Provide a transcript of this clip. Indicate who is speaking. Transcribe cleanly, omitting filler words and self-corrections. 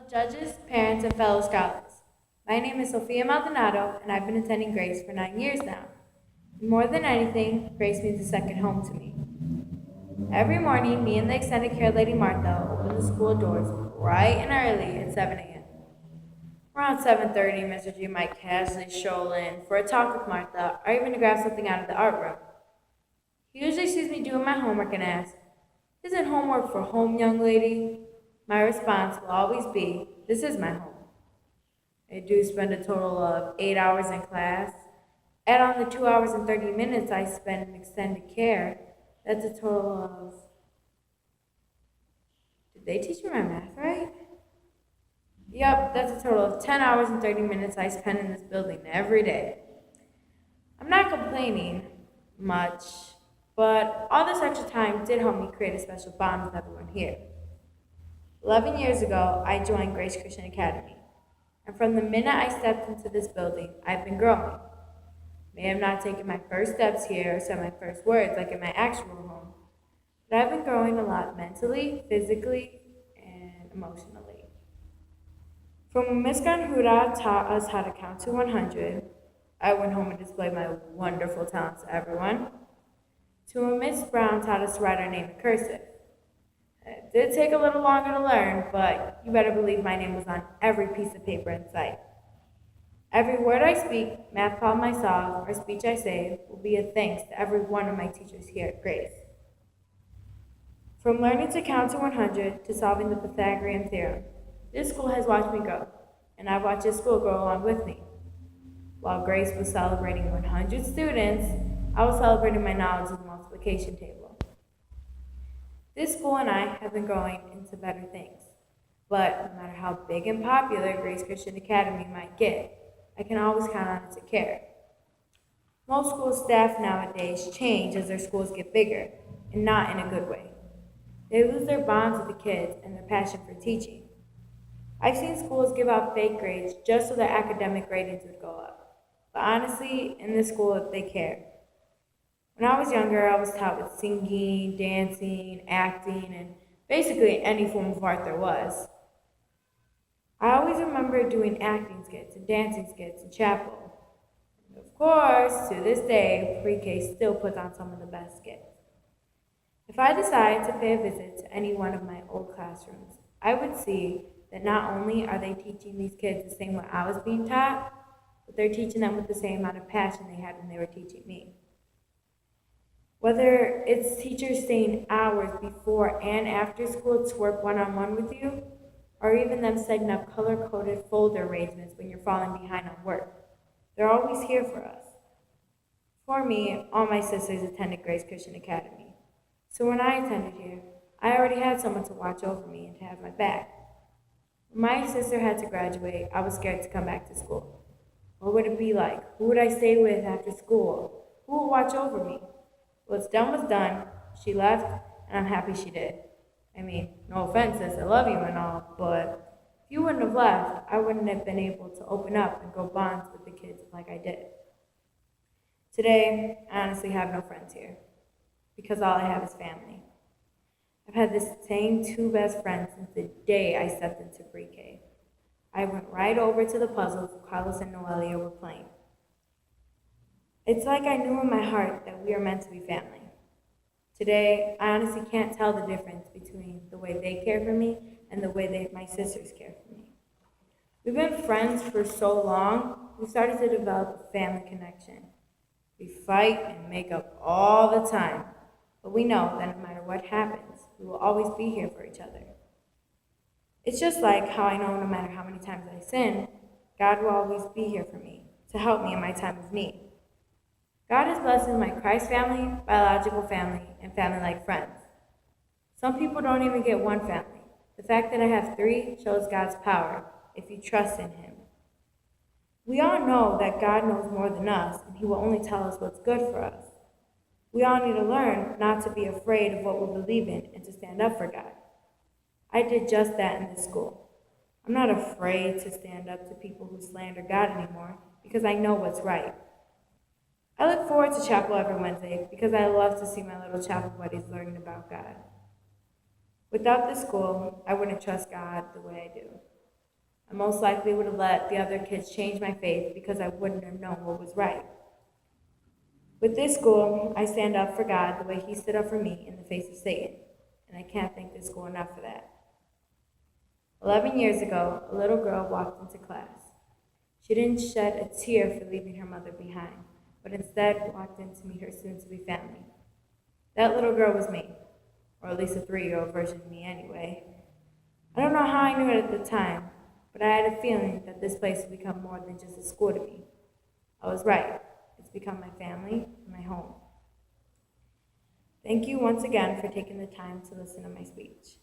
Speaker 1: judges, parents, and fellow scholars. My name is Sophia Maldonado, and I've been attending Grace for 9 years now. More than anything, Grace means a second home to me. Every morning, me and the extended care lady Martha open the school doors bright and early at 7 a.m. Around 7:30, Mr. G might casually stroll in for a talk with Martha or even to grab something out of the art room. He usually sees me doing my homework and asks, "Isn't homework for home, young lady?" My response will always be, "This is my home." I do spend a total of 8 hours in class. Add on the 2 hours and 30 minutes I spend in extended care. That's a total of. Did they teach me my math right? Yep, that's a total of 10 hours and 30 minutes I spend in this building every day. I'm not complaining much, but all this extra time did help me create a special bond with everyone here. 11 years ago, I joined Grace Christian Academy, and from the minute I stepped into this building, I've been growing. May have not taken my first steps here or said my first words like in my actual home, but I've been growing a lot mentally, physically, and emotionally. From when Ms. Ganhuda taught us how to count to 100, I went home and displayed my wonderful talents to everyone, to when Ms. Brown taught us to write our name in cursive. It did take a little longer to learn, but you better believe my name was on every piece of paper in sight. Every word I speak, math problem I solve, or speech I say will be a thanks to every one of my teachers here at Grace. From learning to count to 100 to solving the Pythagorean theorem, this school has watched me grow, and I've watched this school grow along with me. While Grace was celebrating 100 students, I was celebrating my knowledge of the multiplication table. This school and I have been growing into better things, but no matter how big and popular Grace Christian Academy might get, I can always count on it to care. Most school staff nowadays change as their schools get bigger, and not in a good way. They lose their bonds with the kids and their passion for teaching. I've seen schools give out fake grades just so their academic ratings would go up. But honestly, in this school, they care. When I was younger, I was taught with singing, dancing, acting, and basically any form of art there was. I always remember doing acting skits and dancing skits in chapel. And of course, to this day, pre-K still puts on some of the best skits. If I decided to pay a visit to any one of my old classrooms, I would see that not only are they teaching these kids the same way I was being taught, but they're teaching them with the same amount of passion they had when they were teaching me. Whether it's teachers staying hours before and after school to work one-on-one with you, or even them setting up color-coded folder arrangements when you're falling behind on work, they're always here for us. For me, all my sisters attended Grace Christian Academy, so when I attended here, I already had someone to watch over me and to have my back. When my sister had to graduate, I was scared to come back to school. What would it be like? Who would I stay with after school? Who would watch over me? What's done was done. She left, and I'm happy she did. I mean, no offense, sis, I love you and all, but if you wouldn't have left, I wouldn't have been able to open up and grow bonds with the kids like I did. Today, I honestly have no friends here, because all I have is family. I've had the same two best friends since the day I stepped into pre-K. I went right over to the puzzles Carlos and Noelia were playing. It's like I knew in my heart that we are meant to be family. Today, I honestly can't tell the difference between the way they care for me and the way my sisters care for me. We've been friends for so long, we started to develop a family connection. We fight and make up all the time, but we know that no matter what happens, we will always be here for each other. It's just like how I know no matter how many times I sin, God will always be here for me, to help me in my time of need. God has blessed me with my Christ family, biological family, and family-like friends. Some people don't even get one family. The fact that I have 3 shows God's power, if you trust in Him. We all know that God knows more than us, and He will only tell us what's good for us. We all need to learn not to be afraid of what we believe in and to stand up for God. I did just that in this school. I'm not afraid to stand up to people who slander God anymore because I know what's right. I look forward to chapel every Wednesday because I love to see my little chapel buddies learning about God. Without this school, I wouldn't trust God the way I do. I most likely would have let the other kids change my faith because I wouldn't have known what was right. With this school, I stand up for God the way He stood up for me in the face of Satan, and I can't thank this school enough for that. 11 years ago, a little girl walked into class. She didn't shed a tear for leaving her mother behind, but instead walked in to meet her soon-to-be family. That little girl was me, or at least a 3-year-old version of me anyway. I don't know how I knew it at the time, but I had a feeling that this place would become more than just a school to me. I was right. It's become my family and my home. Thank you once again for taking the time to listen to my speech.